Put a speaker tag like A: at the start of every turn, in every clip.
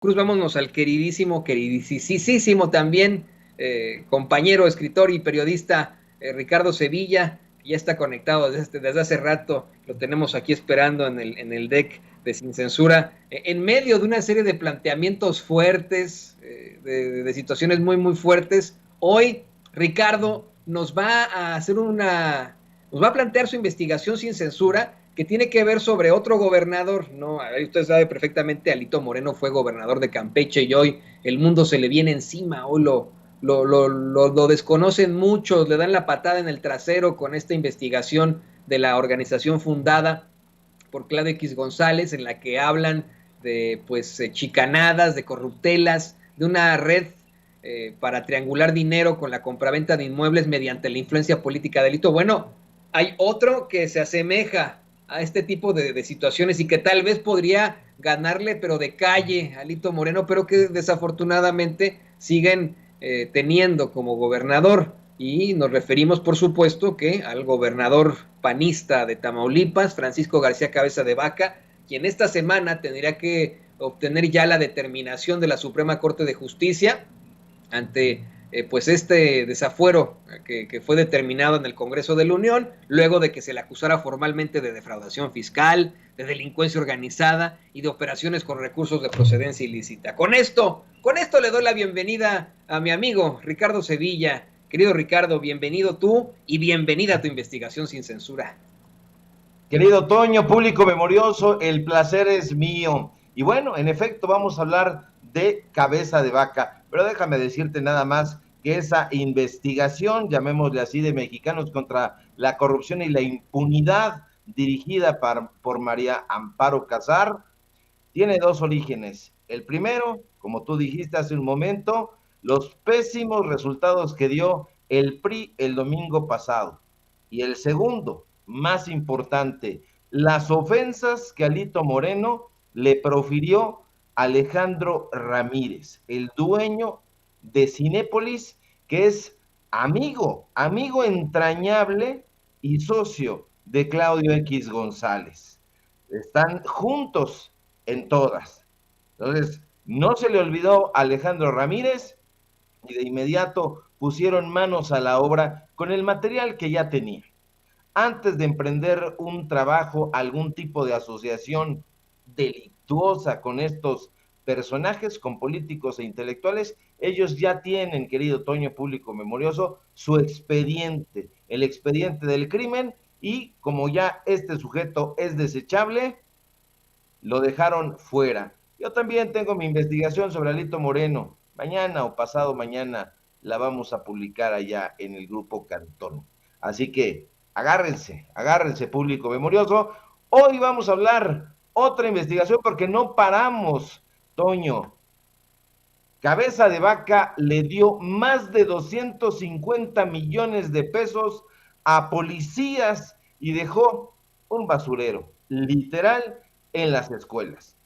A: Cruz, vámonos al queridísimo también, compañero, escritor y periodista Ricardo Sevilla, que ya está conectado desde hace rato, lo tenemos aquí esperando en el deck de Sin Censura, en medio de una serie de planteamientos fuertes, de situaciones muy fuertes. Hoy Ricardo nos va a plantear su investigación sin censura, que tiene que ver sobre otro gobernador, ¿no? Usted sabe perfectamente, Alito Moreno fue gobernador de Campeche y hoy el mundo se le viene encima, hoy lo desconocen muchos, le dan la patada en el trasero con esta investigación de la organización fundada por Claudio X González, en la que hablan de pues chicanadas, de corruptelas, de una red para triangular dinero con la compraventa de inmuebles mediante la influencia política de delito. Bueno, hay otro que se asemeja a este tipo de situaciones y que tal vez podría ganarle, pero de calle, a Alito Moreno, pero que desafortunadamente siguen teniendo como gobernador. Y nos referimos, por supuesto, que al gobernador panista de Tamaulipas, Francisco García Cabeza de Vaca, quien esta semana tendría que obtener ya la determinación de la Suprema Corte de Justicia ante pues este desafuero que fue determinado en el Congreso de la Unión, luego de que se le acusara formalmente de defraudación fiscal, de delincuencia organizada y de operaciones con recursos de procedencia ilícita. Con esto le doy la bienvenida a mi amigo Ricardo Sevilla. Querido Ricardo, bienvenido tú y bienvenida a tu investigación sin censura.
B: Querido Toño, público memorioso, el placer es mío. Y bueno, en efecto, vamos a hablar de Cabeza de Vaca, pero déjame decirte nada más que esa investigación, llamémosle así, de Mexicanos contra la corrupción y la impunidad, dirigida por María Amparo Casar, tiene dos orígenes. El primero, como tú dijiste hace un momento, los pésimos resultados que dio el PRI el domingo pasado. Y el segundo, más importante, las ofensas que Alito Moreno le profirió a Alejandro Ramírez, el dueño de Cinépolis, que es amigo entrañable y socio de Claudio X González. Están juntos en todas. Entonces, no se le olvidó a Alejandro Ramírez y de inmediato pusieron manos a la obra con el material que ya tenía. Antes de emprender un trabajo, algún tipo de asociación delictuosa con estos personajes, con políticos e intelectuales, ellos ya tienen, querido Toño, público memorioso, su expediente, el expediente del crimen, y como ya este sujeto es desechable, lo dejaron fuera. Yo también tengo mi investigación sobre Alito Moreno. Mañana o pasado mañana la vamos a publicar allá en el grupo Cantón. Así que agárrense, público memorioso. Hoy vamos a hablar otra investigación porque no paramos, Toño. Cabeza de Vaca le dio más de 250 millones de pesos a policías y dejó un basurero, literal, en las escuelas.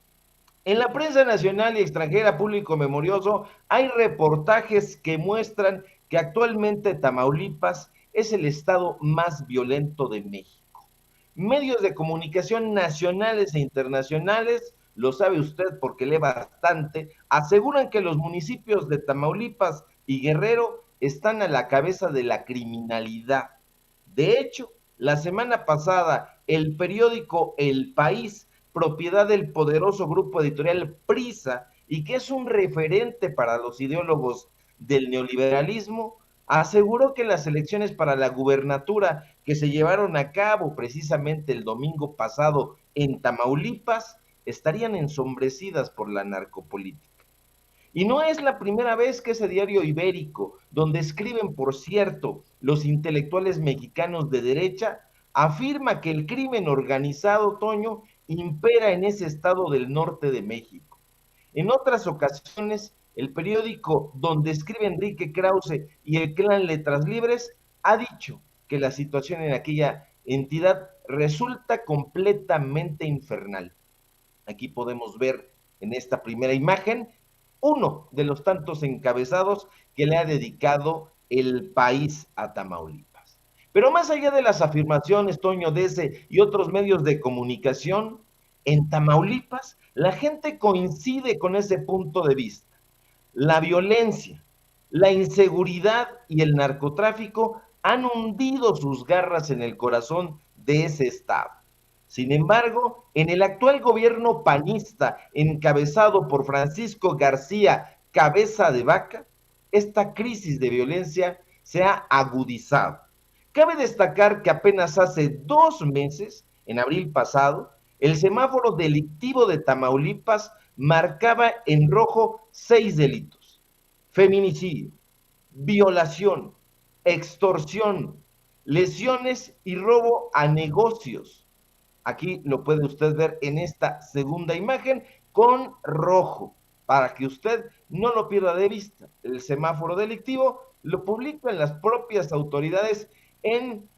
B: En la prensa nacional y extranjera, público memorioso, hay reportajes que muestran que actualmente Tamaulipas es el estado más violento de México. Medios de comunicación nacionales e internacionales, lo sabe usted porque lee bastante, aseguran que los municipios de Tamaulipas y Guerrero están a la cabeza de la criminalidad. De hecho, la semana pasada, el periódico El País, propiedad del poderoso grupo editorial Prisa, y que es un referente para los ideólogos del neoliberalismo, aseguró que las elecciones para la gubernatura que se llevaron a cabo precisamente el domingo pasado en Tamaulipas estarían ensombrecidas por la narcopolítica. Y no es la primera vez que ese diario ibérico, donde escriben, por cierto, los intelectuales mexicanos de derecha, afirma que el crimen organizado, Toño, impera en ese estado del norte de México. En otras ocasiones, el periódico donde escribe Enrique Krause y el clan Letras Libres ha dicho que la situación en aquella entidad resulta completamente infernal. Aquí podemos ver en esta primera imagen uno de los tantos encabezados que le ha dedicado el país a Tamaulipas. Pero más allá de las afirmaciones, Toño, de ese y otros medios de comunicación, en Tamaulipas La gente coincide con ese punto de vista. La violencia, la inseguridad y el narcotráfico han hundido sus garras en el corazón de ese estado. Sin embargo, en el actual gobierno panista, encabezado por Francisco García Cabeza de Vaca, esta crisis de violencia se ha agudizado. Cabe destacar que apenas hace 2 meses, en abril pasado, el semáforo delictivo de Tamaulipas marcaba en rojo 6 delitos: feminicidio, violación, extorsión, lesiones y robo a negocios. Aquí lo puede usted ver en esta segunda imagen con rojo, para que usted no lo pierda de vista. El semáforo delictivo lo publican las propias autoridades en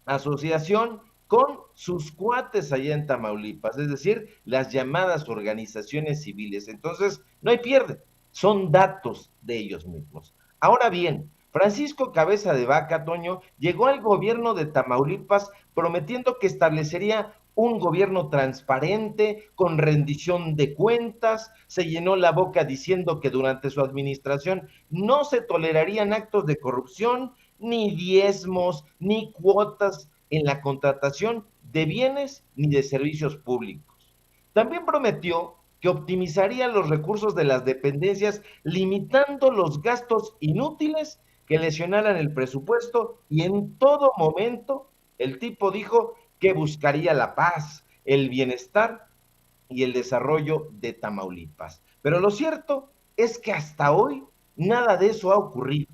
B: asociación con sus cuates allá en Tamaulipas, es decir, las llamadas organizaciones civiles. Entonces, no hay pierde, son datos de ellos mismos. Ahora bien, Francisco Cabeza de Vaca, Toño, llegó al gobierno de Tamaulipas prometiendo que establecería un gobierno transparente, con rendición de cuentas, se llenó la boca diciendo que durante su administración no se tolerarían actos de corrupción, ni diezmos, ni cuotas en la contratación de bienes ni de servicios públicos. También prometió que optimizaría los recursos de las dependencias, limitando los gastos inútiles que lesionaran el presupuesto, y en todo momento el tipo dijo que buscaría la paz, el bienestar y el desarrollo de Tamaulipas. Pero lo cierto es que hasta hoy nada de eso ha ocurrido.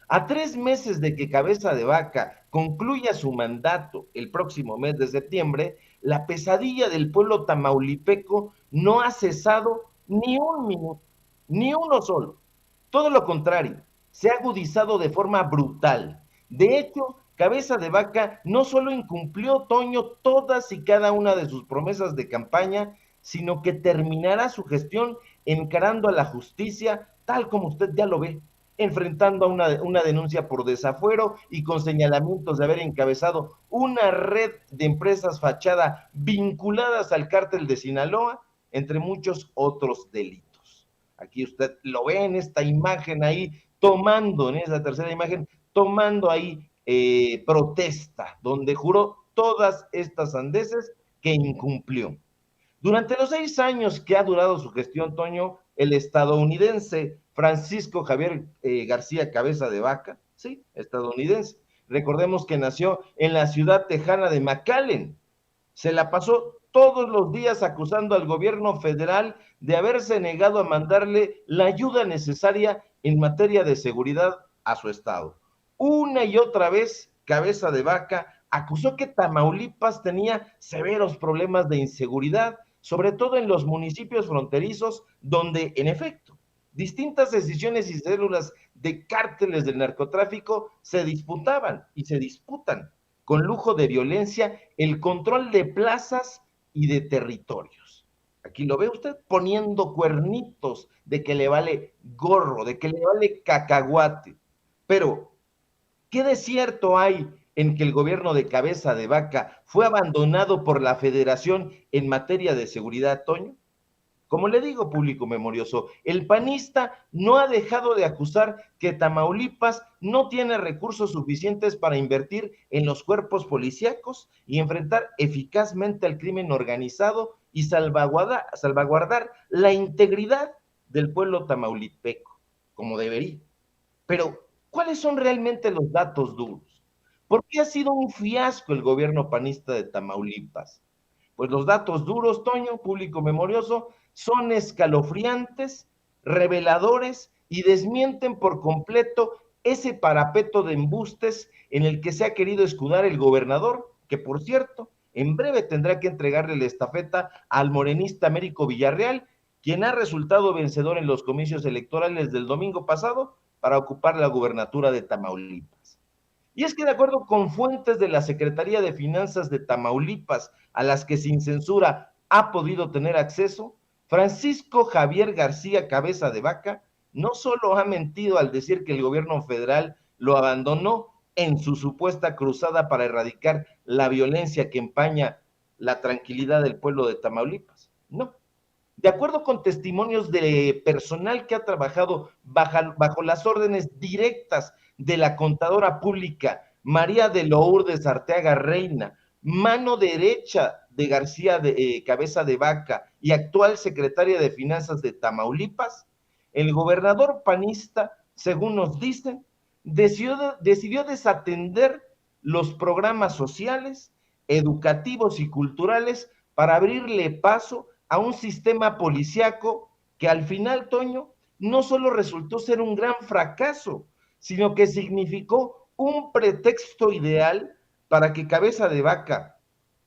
B: A 3 meses de que Cabeza de Vaca concluya su mandato el próximo mes de septiembre, la pesadilla del pueblo tamaulipeco no ha cesado ni un minuto, ni uno solo. Todo lo contrario, se ha agudizado de forma brutal. De hecho, Cabeza de Vaca no solo incumplió, Toño, todas y cada una de sus promesas de campaña, sino que terminará su gestión encarando a la justicia, tal como usted ya lo ve, enfrentando a una denuncia por desafuero y con señalamientos de haber encabezado una red de empresas fachada vinculadas al cártel de Sinaloa, entre muchos otros delitos. Aquí usted lo ve en esta imagen ahí, tomando, en esa tercera imagen, tomando ahí protesta, donde juró todas estas sandeces que incumplió. Durante los 6 años que ha durado su gestión, Toño, el estadounidense Francisco Javier García Cabeza de Vaca, sí, estadounidense, recordemos que nació en la ciudad tejana de McAllen, se la pasó todos los días acusando al gobierno federal de haberse negado a mandarle la ayuda necesaria en materia de seguridad a su estado. Una y otra vez, Cabeza de Vaca acusó que Tamaulipas tenía severos problemas de inseguridad, sobre todo en los municipios fronterizos, donde, en efecto, distintas decisiones y células de cárteles del narcotráfico se disputaban y se disputan con lujo de violencia el control de plazas y de territorios. Aquí lo ve usted poniendo cuernitos de que le vale gorro, de que le vale cacahuate. Pero, ¿qué de cierto hay en que el gobierno de Cabeza de Vaca fue abandonado por la Federación en materia de seguridad, Toño? Como le digo, público memorioso, el panista no ha dejado de acusar que Tamaulipas no tiene recursos suficientes para invertir en los cuerpos policíacos y enfrentar eficazmente al crimen organizado y salvaguardar la integridad del pueblo tamaulipeco, como debería. Pero, ¿cuáles son realmente los datos duros? ¿Por qué ha sido un fiasco el gobierno panista de Tamaulipas? Pues los datos duros, Toño, público memorioso, son escalofriantes, reveladores y desmienten por completo ese parapeto de embustes en el que se ha querido escudar el gobernador, que por cierto, en breve tendrá que entregarle la estafeta al morenista Américo Villarreal, quien ha resultado vencedor en los comicios electorales del domingo pasado para ocupar la gubernatura de Tamaulipas. Y es que de acuerdo con fuentes de la Secretaría de Finanzas de Tamaulipas, a las que sin censura ha podido tener acceso, Francisco Javier García Cabeza de Vaca no solo ha mentido al decir que el gobierno federal lo abandonó en su supuesta cruzada para erradicar la violencia que empaña la tranquilidad del pueblo de Tamaulipas. No, De acuerdo con testimonios de personal que ha trabajado bajo las órdenes directas de la contadora pública María de Lourdes Arteaga Reina, mano derecha de García Cabeza de Vaca y actual secretaria de Finanzas de Tamaulipas, el gobernador panista, según nos dicen, decidió desatender los programas sociales, educativos y culturales para abrirle paso a un sistema policíaco que al final, Toño, no solo resultó ser un gran fracaso, sino que significó un pretexto ideal para que Cabeza de Vaca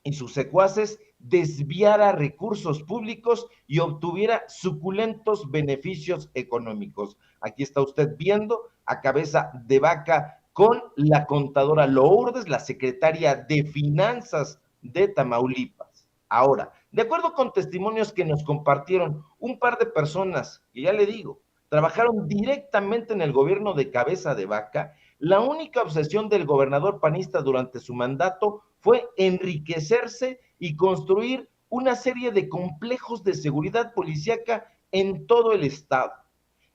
B: y sus secuaces desviara recursos públicos y obtuviera suculentos beneficios económicos. Aquí está usted viendo a Cabeza de Vaca con la contadora Lourdes, la secretaria de Finanzas de Tamaulipas. Ahora, de acuerdo con testimonios que nos compartieron un par de personas, que ya le digo, trabajaron directamente en el gobierno de Cabeza de Vaca, la única obsesión del gobernador panista durante su mandato fue enriquecerse y construir una serie de complejos de seguridad policíaca en todo el estado.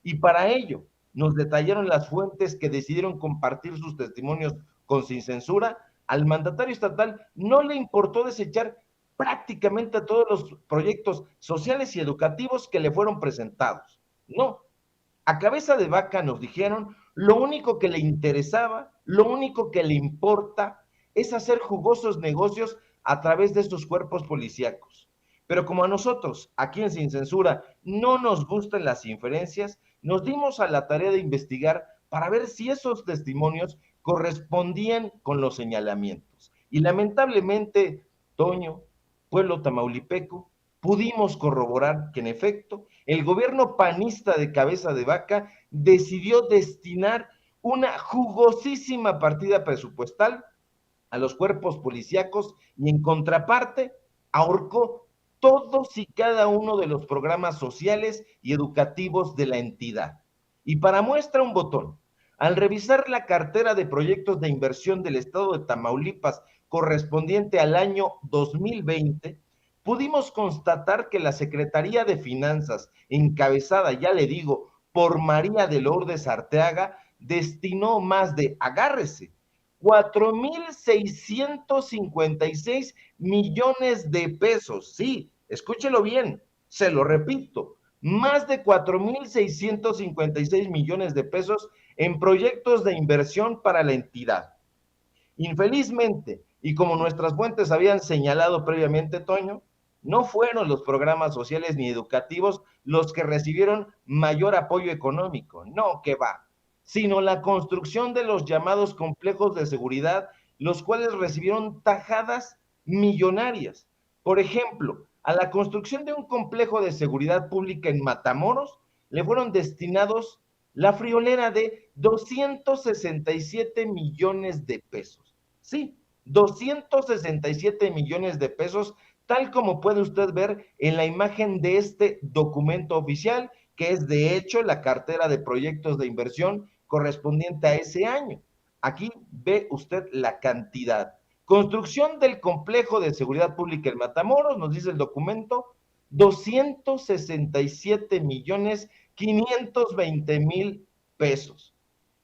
B: Y para ello, nos detallaron las fuentes que decidieron compartir sus testimonios con Sin Censura. Al mandatario estatal no le importó desechar prácticamente a todos los proyectos sociales y educativos que le fueron presentados. No, a Cabeza de Vaca nos dijeron, lo único que le interesaba, lo único que le importa es hacer jugosos negocios a través de estos cuerpos policíacos. Pero como a nosotros, aquí en Sin Censura, no nos gustan las inferencias, nos dimos a la tarea de investigar para ver si esos testimonios correspondían con los señalamientos. Y lamentablemente, Toño, pueblo tamaulipeco, pudimos corroborar que en efecto el gobierno panista de Cabeza de Vaca decidió destinar una jugosísima partida presupuestal a los cuerpos policíacos y en contraparte ahorcó todos y cada uno de los programas sociales y educativos de la entidad. Y para muestra un botón, al revisar la cartera de proyectos de inversión del estado de Tamaulipas correspondiente al año 2020, pudimos constatar que la Secretaría de Finanzas, encabezada, ya le digo, por María de Lourdes Arteaga, destinó más de, agárrese, 4,656 millones de pesos. Sí, escúchelo bien, se lo repito, más de 4,656 millones de pesos en proyectos de inversión para la entidad. Infelizmente, y como nuestras fuentes habían señalado previamente, Toño, no fueron los programas sociales ni educativos los que recibieron mayor apoyo económico, no, que va, sino la construcción de los llamados complejos de seguridad, los cuales recibieron tajadas millonarias. Por ejemplo, a la construcción de un complejo de seguridad pública en Matamoros le fueron destinados la friolera de 267 millones de pesos. Sí, 267 millones de pesos, tal como puede usted ver en la imagen de este documento oficial, que es de hecho la cartera de proyectos de inversión correspondiente a ese año. Aquí ve usted la cantidad. Construcción del complejo de seguridad pública en Matamoros, nos dice el documento, 267 millones 520 mil pesos.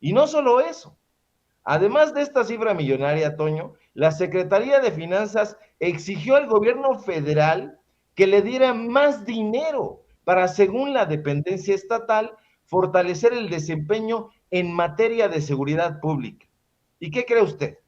B: Y no solo eso, además de esta cifra millonaria, Toño, la Secretaría de Finanzas exigió al gobierno federal que le diera más dinero para, según la dependencia estatal, fortalecer el desempeño en materia de seguridad pública. ¿Y qué cree usted?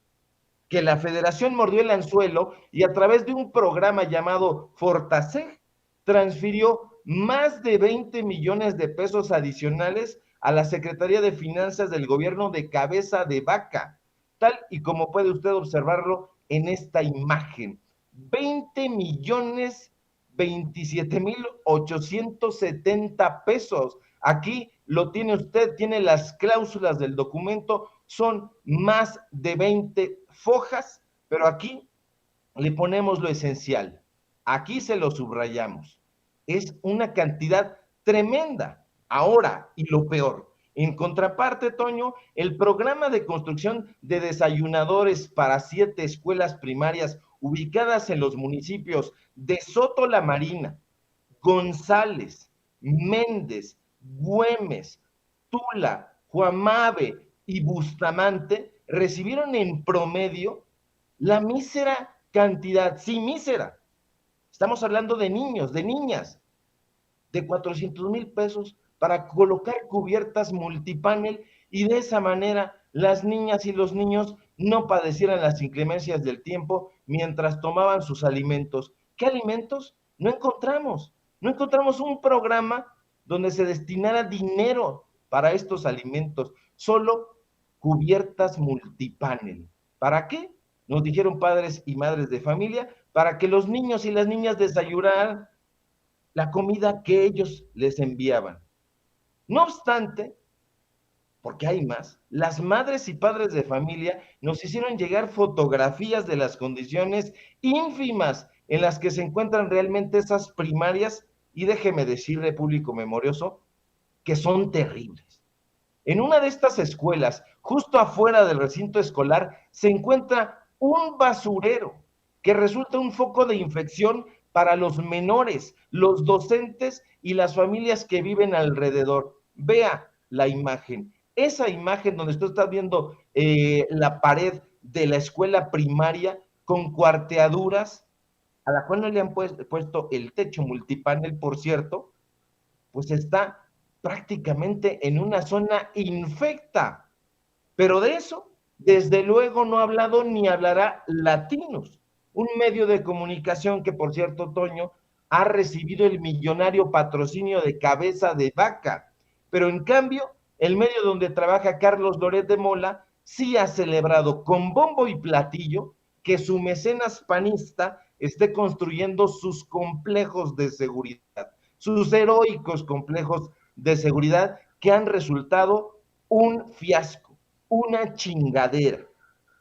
B: Que la federación mordió el anzuelo y a través de un programa llamado Fortaseg transfirió más de 20 millones de pesos adicionales a la Secretaría de Finanzas del gobierno de Cabeza de Vaca, tal y como puede usted observarlo en esta imagen. 20 millones 27,870 pesos. Aquí lo tiene usted, tiene las cláusulas del documento, son más de 20 fojas, pero aquí le ponemos lo esencial. Aquí se lo subrayamos. Es una cantidad tremenda. Ahora, y lo peor, en contraparte, Toño, el programa de construcción de desayunadores para 7 escuelas primarias ubicadas en los municipios de Soto la Marina, González, Méndez, Güemes, Tula, Juamabe y Bustamante recibieron en promedio la mísera cantidad, sí, mísera. Estamos hablando de niños, de niñas, de 400,000 pesos para colocar cubiertas multipanel y de esa manera las niñas y los niños no padecieran las inclemencias del tiempo mientras tomaban sus alimentos. ¿Qué alimentos? No encontramos un programa donde se destinara dinero para estos alimentos, solo cubiertas multipanel. ¿Para qué? Nos dijeron padres y madres de familia, para que los niños y las niñas desayunaran la comida que ellos les enviaban. No obstante, porque hay más, las madres y padres de familia nos hicieron llegar fotografías de las condiciones ínfimas en las que se encuentran realmente esas primarias, y déjeme decirle, público memorioso, que son terribles. En una de estas escuelas, justo afuera del recinto escolar, se encuentra un basurero que resulta un foco de infección para los menores, los docentes y las familias que viven alrededor. Vea la imagen. Esa imagen donde usted está viendo la pared de la escuela primaria con cuarteaduras, a la cual no le han puesto el techo multipanel, por cierto, pues está prácticamente en una zona infecta. Pero de eso, desde luego, no ha hablado ni hablará Latinos, un medio de comunicación que, por cierto, Toño, ha recibido el millonario patrocinio de Cabeza de Vaca. Pero en cambio, el medio donde trabaja Carlos Loret de Mola sí ha celebrado con bombo y platillo que su mecenas panista esté construyendo sus complejos de seguridad, sus heroicos complejos de seguridad que han resultado un fiasco, una chingadera.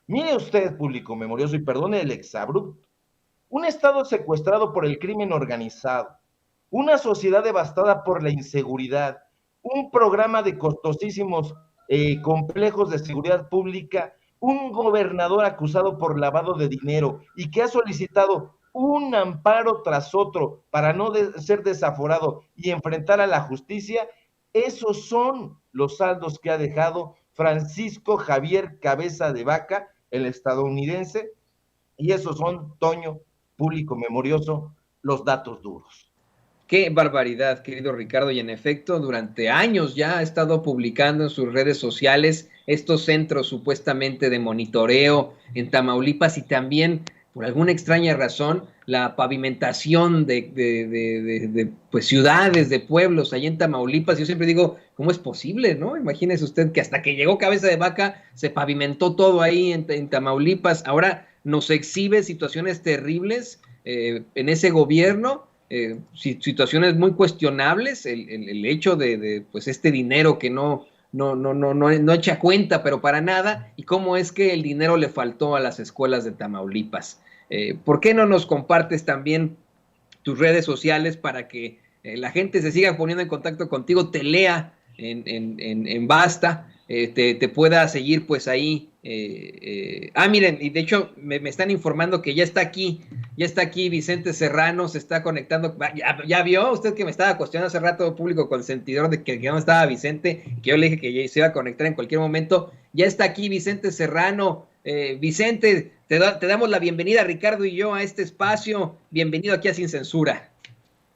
B: Mire usted, público memorioso, y perdone el exabrupto, un estado secuestrado por el crimen organizado, una sociedad devastada por la inseguridad, un programa de costosísimos complejos de seguridad pública, un gobernador acusado por lavado de dinero y que ha solicitado un amparo tras otro para no ser desaforado y enfrentar a la justicia. Esos son los saldos que ha dejado Francisco Javier Cabeza de Vaca, el estadounidense, y esos son, Toño, público memorioso, los datos duros.
A: Qué barbaridad, querido Ricardo, y en efecto, durante años ya ha estado publicando en sus redes sociales estos centros supuestamente de monitoreo en Tamaulipas y también, por alguna extraña razón, la pavimentación de pues, ciudades, de pueblos allá en Tamaulipas. Yo siempre digo, ¿cómo es posible, no? Imagínese usted que hasta que llegó Cabeza de Vaca se pavimentó todo ahí en Tamaulipas. Ahora nos exhibe situaciones terribles en ese gobierno. Situaciones muy cuestionables, el hecho de pues este dinero que no echa cuenta, pero para nada, y cómo es que el dinero le faltó a las escuelas de Tamaulipas. ¿Por qué no nos compartes también tus redes sociales para que la gente se siga poniendo en contacto contigo, te lea en Basta, te pueda seguir pues ahí? Miren, y de hecho me están informando que ya está aquí Vicente Serrano, se está conectando. Ya vio usted que me estaba cuestionando hace rato, público consentidor, de que no estaba Vicente, que yo le dije que ya se iba a conectar en cualquier momento. Ya está aquí Vicente Serrano. Vicente, te damos la bienvenida, Ricardo y yo, a este espacio. Bienvenido aquí a Sin Censura.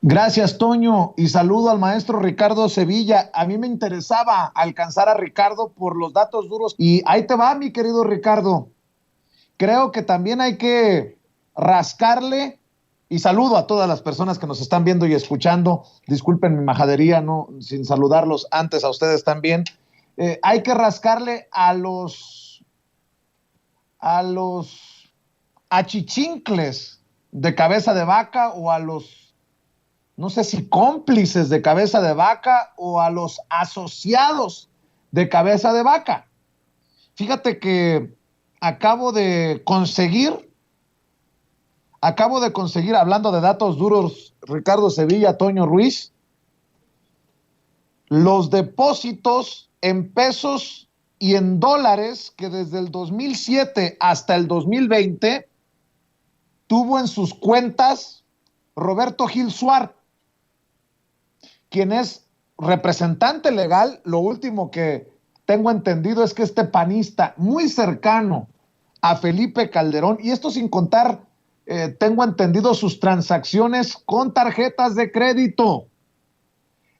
C: Gracias, Toño, y saludo al maestro Ricardo Sevilla. A mí me interesaba alcanzar a Ricardo por los datos duros, y ahí te va, mi querido Ricardo. Creo que también hay que rascarle, y saludo a todas las personas que nos están viendo y escuchando. Disculpen mi majadería, no, sin saludarlos antes a ustedes también. Hay que rascarle a los achichincles de Cabeza de Vaca, o a los, no sé si cómplices de Cabeza de Vaca, o a los asociados de Cabeza de Vaca. Fíjate que acabo de conseguir, hablando de datos duros, Ricardo Sevilla, Toño Ruiz, los depósitos en pesos y en dólares que desde el 2007 hasta el 2020 tuvo en sus cuentas Roberto Gil Suar. quien es representante legal. Lo último que tengo entendido es que este panista muy cercano a Felipe Calderón, y esto sin contar, tengo entendido, sus transacciones con tarjetas de crédito.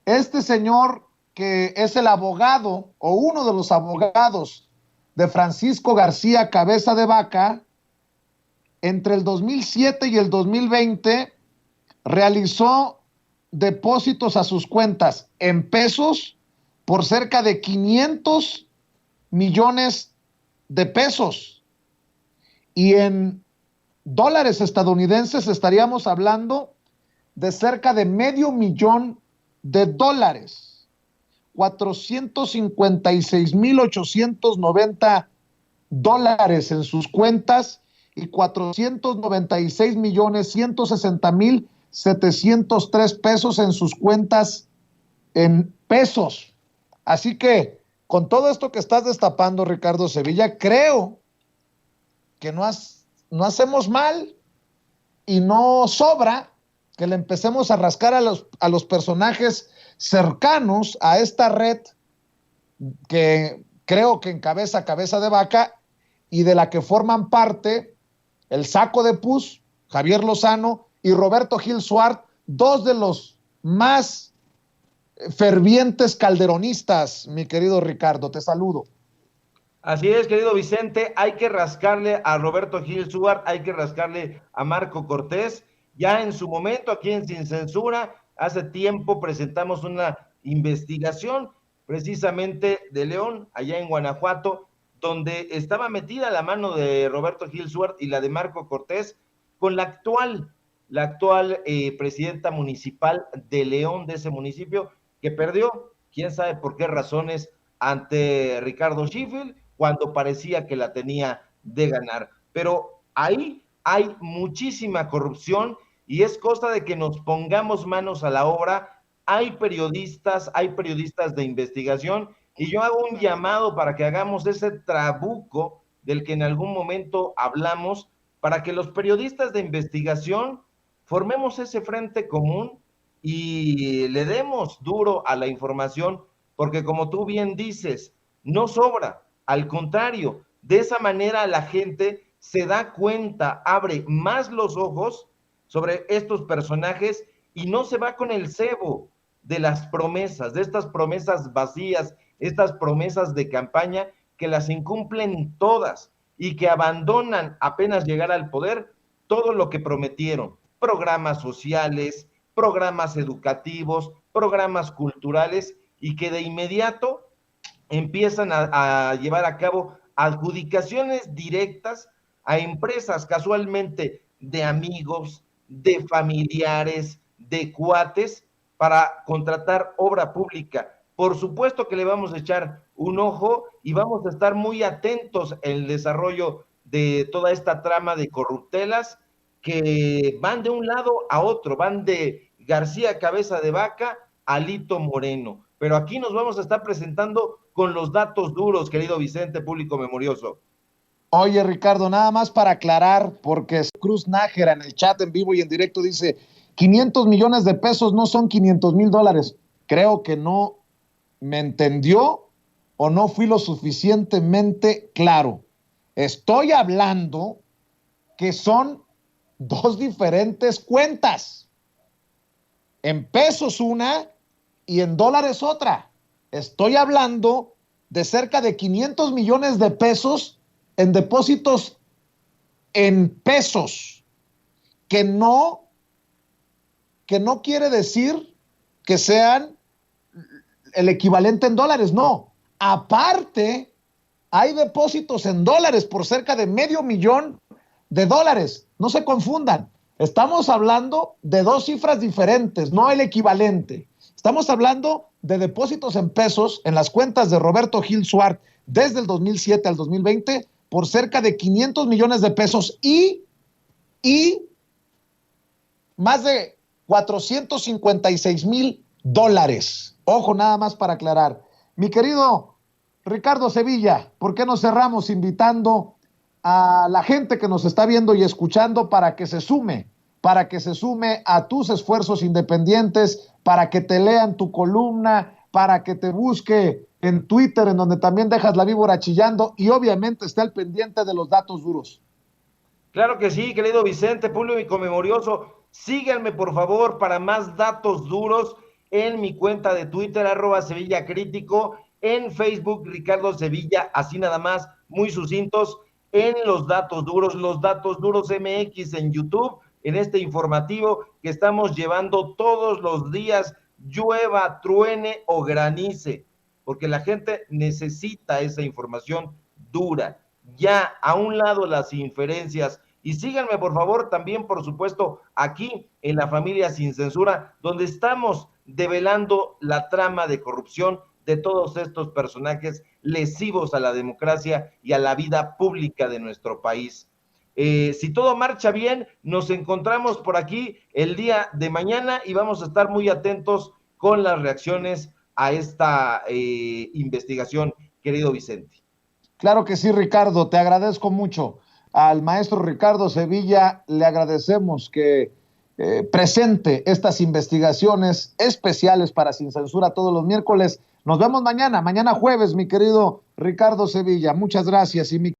C: Este señor, que es el abogado o uno de los abogados de Francisco García Cabeza de Vaca, entre el 2007 y el 2020 realizó depósitos a sus cuentas en pesos por cerca de 500 millones de pesos. Y en dólares estadounidenses estaríamos hablando de cerca de $500,000, 456,890 dólares en sus cuentas y 496,160,703 pesos en sus cuentas en pesos. Así que con todo esto que estás destapando, Ricardo Sevilla, creo que no hacemos mal y no sobra que le empecemos a rascar a los personajes cercanos a esta red que creo que encabeza Cabeza de Vaca y de la que forman parte el Saco de Pus, Javier Lozano y Roberto Gil Suart, dos de los más fervientes calderonistas, mi querido Ricardo. Te saludo.
B: Así es, querido Vicente, hay que rascarle a Roberto Gil Suart, hay que rascarle a Marco Cortés. Ya en su momento, aquí en Sin Censura, hace tiempo presentamos una investigación precisamente de León, allá en Guanajuato, donde estaba metida la mano de Roberto Gil Suart y la de Marco Cortés con la actual presidenta municipal de León, de ese municipio, que perdió, quién sabe por qué razones, ante Ricardo Sheffield, cuando parecía que la tenía de ganar. Pero ahí hay muchísima corrupción y es cosa de que nos pongamos manos a la obra. Hay periodistas de investigación y yo hago un llamado para que hagamos ese trabuco del que en algún momento hablamos, para que los periodistas de investigación formemos ese frente común y le demos duro a la información, porque como tú bien dices, no sobra, al contrario, de esa manera la gente se da cuenta, abre más los ojos sobre estos personajes y no se va con el cebo de las promesas, de estas promesas vacías, estas promesas de campaña que las incumplen todas y que abandonan apenas llegar al poder todo lo que prometieron, programas sociales, programas educativos, programas culturales, y que de inmediato empiezan a llevar a cabo adjudicaciones directas a empresas casualmente de amigos, de familiares, de cuates, para contratar obra pública. Por supuesto que le vamos a echar un ojo y vamos a estar muy atentos en el desarrollo de toda esta trama de corruptelas que van de un lado a otro, van de García Cabeza de Vaca a Lito Moreno. Pero aquí nos vamos a estar presentando con los datos duros, querido Vicente, público memorioso.
C: Oye, Ricardo, nada más para aclarar, porque Cruz Nájera en el chat en vivo y en directo dice 500 millones de pesos no son 500,000 dólares. Creo que no me entendió o no fui lo suficientemente claro. Estoy hablando que son dos diferentes cuentas. En pesos una y en dólares otra. Estoy hablando de cerca de 500 millones de pesos en depósitos en pesos, que no quiere decir que sean el equivalente en dólares, no. Aparte, hay depósitos en dólares por cerca de $500,000. No se confundan. Estamos hablando de dos cifras diferentes, no el equivalente. Estamos hablando de depósitos en pesos en las cuentas de Roberto Gil Suart desde el 2007 al 2020 por cerca de 500 millones de pesos y más de 456,000 dólares. Ojo, nada más para aclarar. Mi querido Ricardo Sevilla, ¿por qué no cerramos invitando a la gente que nos está viendo y escuchando para que se sume a tus esfuerzos independientes, para que te lean tu columna, para que te busque en Twitter, en donde también dejas la víbora chillando y obviamente esté al pendiente de los datos duros.
B: Claro que sí, querido Vicente, público memorioso. Síganme, por favor, para más datos duros en mi cuenta de Twitter, @Sevilla Crítico, en Facebook, Ricardo Sevilla, así nada más, muy sucintos, en los datos duros MX en YouTube, en este informativo que estamos llevando todos los días, llueva, truene o granice, porque la gente necesita esa información dura. Ya a un lado las inferencias. Y síganme, por favor, también, por supuesto, aquí en La Familia Sin Censura, donde estamos develando la trama de corrupción de todos estos personajes lesivos a la democracia y a la vida pública de nuestro país. Si todo marcha bien, nos encontramos por aquí el día de mañana y vamos a estar muy atentos con las reacciones a esta investigación, querido Vicente.
C: Claro que sí, Ricardo, te agradezco mucho. Al maestro Ricardo Sevilla le agradecemos que presente estas investigaciones especiales para Sin Censura todos los miércoles. Nos vemos mañana jueves, mi querido Ricardo Sevilla. Muchas gracias. Y mi